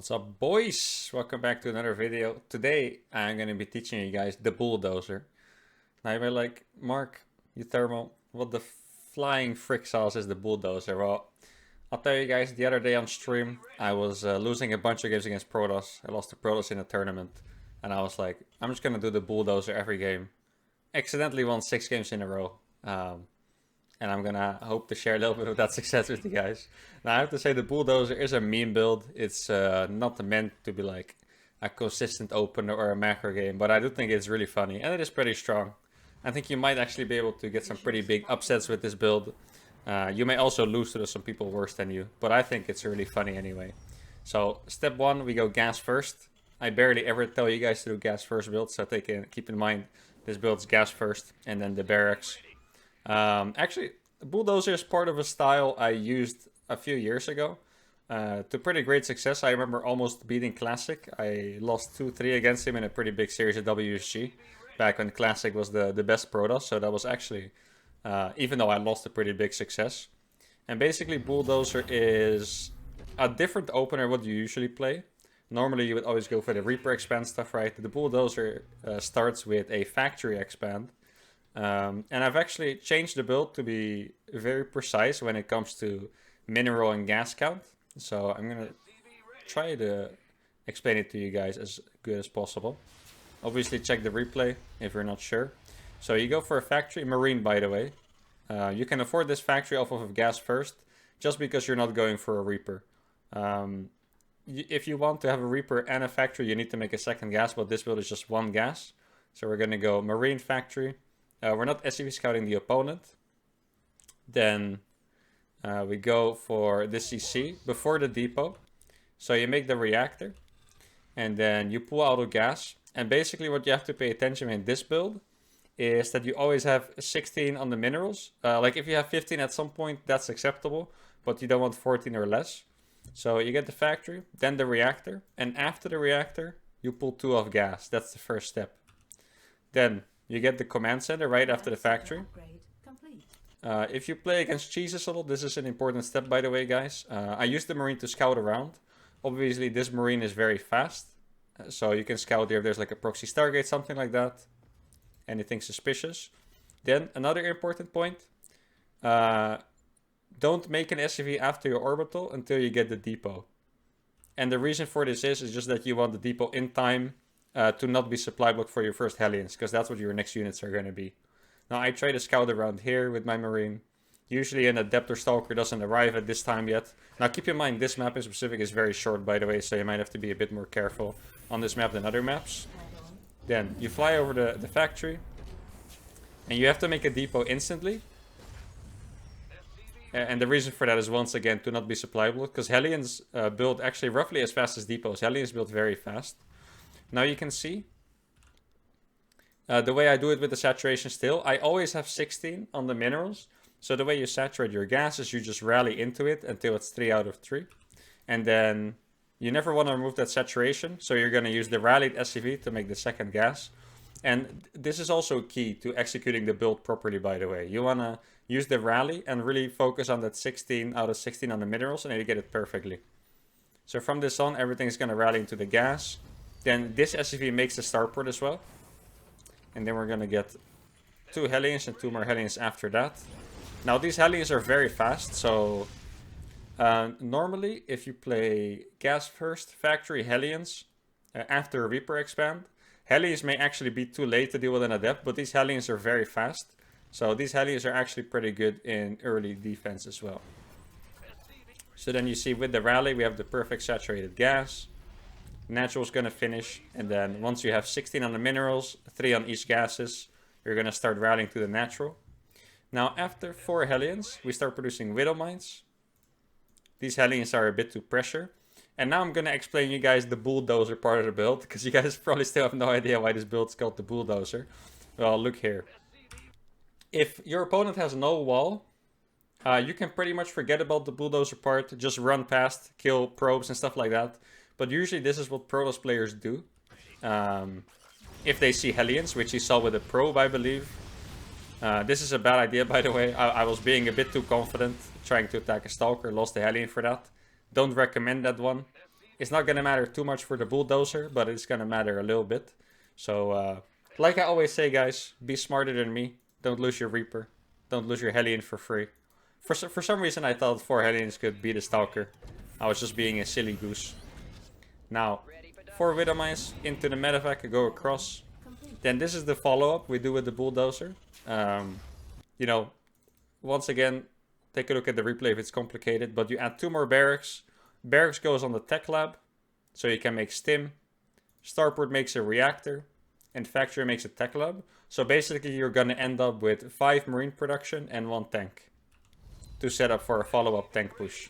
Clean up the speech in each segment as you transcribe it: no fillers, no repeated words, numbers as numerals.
What's up, boys? Welcome back to another video. Today I'm going to be teaching you guys the bulldozer. Now you're like, Mark, uThermal, what the flying frick sauce is the bulldozer? Well, I'll tell you guys, the other day on stream I was losing a bunch of games against Protoss. I lost to Protoss in a tournament and I was like, I'm just going to do the bulldozer every game. Accidentally won 6 games in a row. And I'm gonna hope to share a little bit of that success with you guys. Now I have to say the bulldozer is a meme build. It's not meant to be like a consistent opener or a macro game, but I do think it's really funny and it is pretty strong. I think you might actually be able to get some pretty big upsets with this build. You may also lose to some people worse than you, but I think it's really funny anyway. So step 1, we go gas first. I barely ever tell you guys to do gas first builds, so keep in mind this build's gas first and then the barracks. Actually, the bulldozer is part of a style I used a few years ago to pretty great success. I remember almost beating Classic. I lost 2-3 against him in a pretty big series at WSG back when Classic was the best Protoss. So that was actually, even though I lost, a pretty big success. And basically bulldozer is a different opener what you usually play. Normally you would always go for the Reaper expand stuff, right? The bulldozer starts with a factory expand. And I've actually changed the build to be very precise when it comes to mineral and gas count. So I'm going to try to explain it to you guys as good as possible. Obviously check the replay if you're not sure. So you go for a factory, marine by the way. You can afford this factory off of gas first, just because you're not going for a Reaper. If you want to have a Reaper and a factory, you need to make a second gas, but this build is just one gas. So we're going to go marine factory. We're not SCV scouting the opponent. Then we go for the CC before the depot. So you make the reactor. And then you pull out of gas. And basically what you have to pay attention in this build is that you always have 16 on the minerals. Like if you have 15 at some point, that's acceptable. But you don't want 14 or less. So you get the factory, then the reactor. And after the reactor, you pull 2 off gas. That's the first step. Then you get the command center right after the factory. If you play against cheeses a lot, this is an important step by the way, guys. I use the marine to scout around. Obviously this marine is very fast. So you can scout here if there's like a proxy stargate, something like that. Anything suspicious. Then another important point. Don't make an SCV after your orbital until you get the depot. And the reason for this is just that you want the depot in time to not be supply block for your first Hellions, because that's what your next units are going to be. Now I try to scout around here with my marine. Usually an Adapter Stalker doesn't arrive at this time yet. Now keep in mind this map in specific is very short by the way, so you might have to be a bit more careful on this map than other maps. Then you fly over the factory. And you have to make a depot instantly. And the reason for that is once again to not be supply block, because Hellions build actually roughly as fast as depots. Hellions build very fast. Now you can see the way I do it with the saturation still. I always have 16 on the minerals. So the way you saturate your gas is you just rally into it until it's 3 out of 3. And then you never want to remove that saturation. So you're going to use the rallied SCV to make the second gas. And this is also key to executing the build properly, by the way. You want to use the rally and really focus on that 16 out of 16 on the minerals, and then you get it perfectly. So from this on, everything's going to rally into the gas. Then this SCV makes the starport as well. And then we're going to get 2 Hellions and 2 more Hellions after that. Now these Hellions are very fast. So normally if you play gas first, factory Hellions after Reaper expand, Hellions may actually be too late to deal with an Adept. But these Hellions are very fast. So these Hellions are actually pretty good in early defense as well. So then you see with the rally we have the perfect saturated gas. Natural's going to finish, and then once you have 16 on the minerals, 3 on each gases, you're going to start rallying to the natural. Now after 4 Hellions, we start producing Widow Mines. These Hellions are a bit too pressure. And now I'm going to explain you guys the bulldozer part of the build, because you guys probably still have no idea why this build is called the bulldozer. Well, look here. If your opponent has no wall, you can pretty much forget about the bulldozer part, just run past, kill probes and stuff like that. But usually this is what Protoss players do. If they see Hellions, which you saw with a probe, I believe. This is a bad idea, by the way. I was being a bit too confident, trying to attack a Stalker, lost the Hellion for that. Don't recommend that one. It's not going to matter too much for the Bulldozer, but it's going to matter a little bit. So, like I always say, guys, be smarter than me. Don't lose your Reaper. Don't lose your Hellion for free. For some reason, I thought 4 Hellions could beat a Stalker. I was just being a silly goose. Now, 4 Widow Mines into the medevac, go across. Then this is the follow-up we do with the Bulldozer. You know, once again, take a look at the replay if it's complicated, but you add 2 more barracks. Barracks goes on the tech lab, so you can make stim. Starport makes a reactor, and factory makes a tech lab. So basically you're gonna end up with 5 marine production and 1 tank to set up for a follow-up tank push.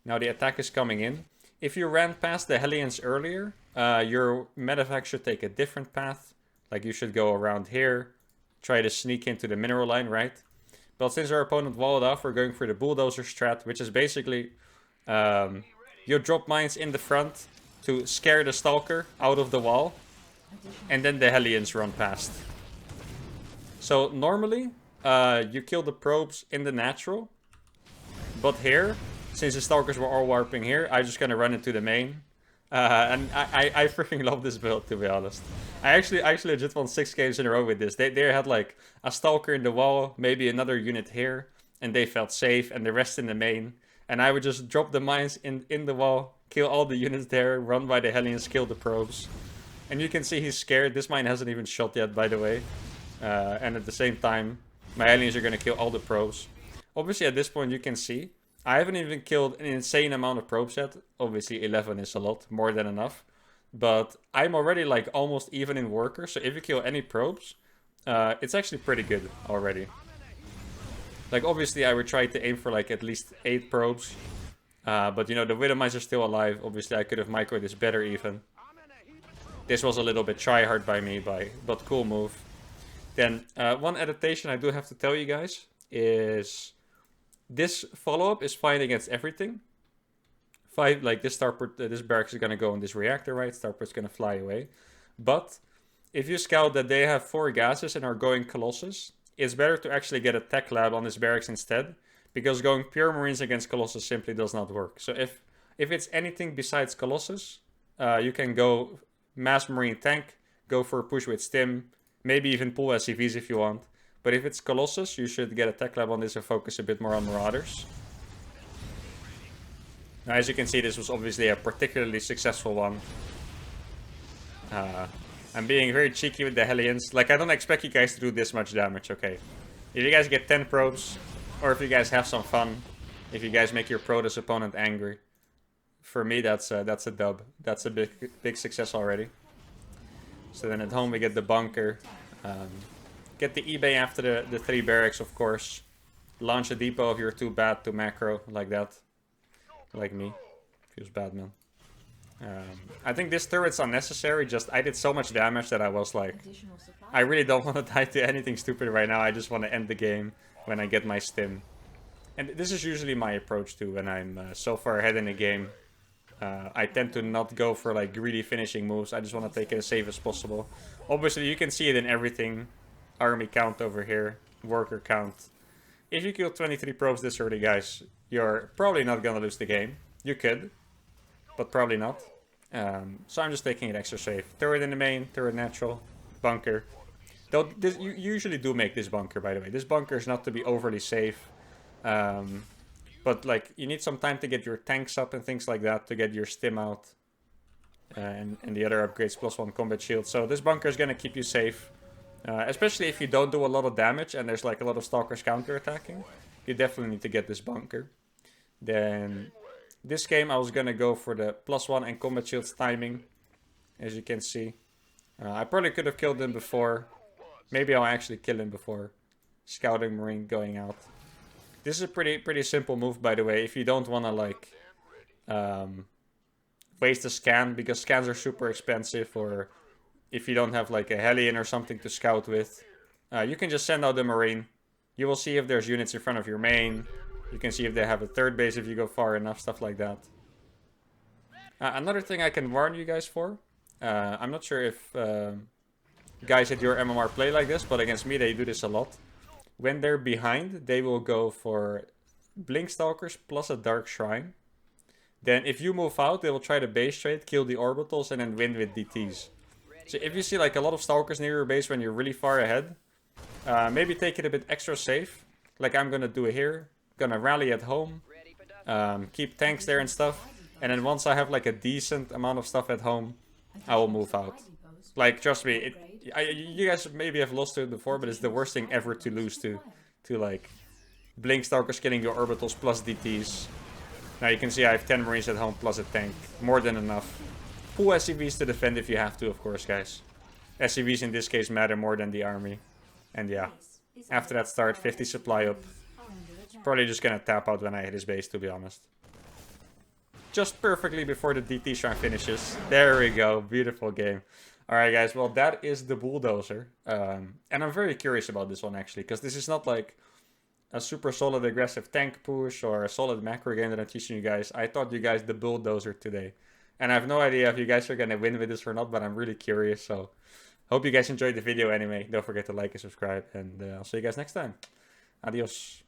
Now the attack is coming in. If you ran past the Hellions earlier, your medevac should take a different path. Like you should go around here, try to sneak into the mineral line, right? But since our opponent walled off, we're going for the Bulldozer strat, which is basically you drop mines in the front to scare the Stalker out of the wall, and then the Hellions run past. So normally, you kill the probes in the natural, but here, since the Stalkers were all warping here, I'm just gonna run into the main. And I freaking love this build, to be honest. I actually legit won 6 games in a row with this. They had like a Stalker in the wall, maybe another unit here, and they felt safe, and the rest in the main. And I would just drop the mines in the wall, kill all the units there, run by the Hellions, kill the probes. And you can see he's scared. This mine hasn't even shot yet, by the way. And at the same time, my Hellions are gonna kill all the probes. Obviously, at this point, you can see I haven't even killed an insane amount of probes yet. Obviously, 11 is a lot, more than enough. But I'm already like almost even in worker. So if you kill any probes, it's actually pretty good already. Like obviously, I would try to aim for like at least 8 probes. But you know, the Widow Mines are still alive. Obviously, I could have microed this better even. This was a little bit try-hard by me, but cool move. Then one adaptation I do have to tell you guys is this follow-up is fine against everything. Like this starport, this barracks is gonna go in this reactor, right? Starport's gonna fly away. But if you scout that they have 4 gases and are going Colossus, it's better to actually get a tech lab on this barracks instead, because going pure Marines against Colossus simply does not work. So if it's anything besides Colossus, you can go mass Marine tank, go for a push with stim, maybe even pull SCVs if you want. But if it's Colossus, you should get a tech lab on this and focus a bit more on Marauders. Now, as you can see, this was obviously a particularly successful one. I'm being very cheeky with the Hellions. Like, I don't expect you guys to do this much damage, okay? If you guys get 10 probes, or if you guys have some fun, if you guys make your Protoss opponent angry, for me, that's a dub. That's a big success already. So then at home, we get the bunker. Get the eBay after the 3 barracks, of course. Launch a depot if you're too bad to macro, like that. Like me. Feels bad, man. I think this turret's unnecessary. Just, I did so much damage that I was like, I really don't want to die to anything stupid right now. I just want to end the game when I get my stim. And this is usually my approach too when I'm so far ahead in the game. I tend to not go for like greedy finishing moves. I just want to take it as safe as possible. Obviously, you can see it in everything. Army count over here. Worker count. If you kill 23 probes this early, guys, you're probably not going to lose the game. You could, but probably not. So I'm just taking it extra safe. Turret in the main, turret natural, bunker. Though you usually do make this bunker, by the way. This bunker is not to be overly safe. But like, you need some time to get your tanks up and things like that, to get your stim out. And the other upgrades, +1 combat shield. So this bunker is going to keep you safe. Especially if you don't do a lot of damage and there's like a lot of stalkers counter-attacking. You definitely need to get this bunker. Then, this game I was going to go for the +1 and combat shields timing. As you can see. I probably could have killed him before. Maybe I'll actually kill him before scouting Marine going out. This is a pretty simple move, by the way, if you don't want to like waste a scan, because scans are super expensive, or if you don't have like a Hellion or something to scout with. You can just send out the Marine. You will see if there's units in front of your main. You can see if they have a third base if you go far enough, stuff like that. Another thing I can warn you guys for. I'm not sure if guys at your MMR play like this, but against me they do this a lot. When they're behind, they will go for Blink Stalkers plus a Dark Shrine. then if you move out, they will try to base trade, kill the orbitals, and then win with DTs. So if you see like a lot of stalkers near your base when you're really far ahead, maybe take it a bit extra safe. Like I'm gonna do it here. Gonna rally at home. Keep tanks there and stuff. And then once I have like a decent amount of stuff at home, I will move out. Like, trust me, you guys maybe have lost to it before, but it's the worst thing ever to lose to like Blink Stalkers killing your orbitals plus DTs. Now you can see I have 10 Marines at home plus a tank. More than enough. Pull SCVs to defend if you have to, of course, guys. SCVs in this case matter more than the army. And yeah, after that start, 50 supply up. Probably just gonna tap out when I hit his base, to be honest. Just perfectly before the DT shrine finishes. There we go, beautiful game. Alright guys, well that is the Bulldozer. And I'm very curious about this one actually, because this is not like a super solid aggressive tank push or a solid macro game that I'm teaching you guys. I taught you guys the Bulldozer today. And I have no idea if you guys are gonna win with this or not, but I'm really curious, so... Hope you guys enjoyed the video anyway. Don't forget to like and subscribe, and I'll see you guys next time. Adios.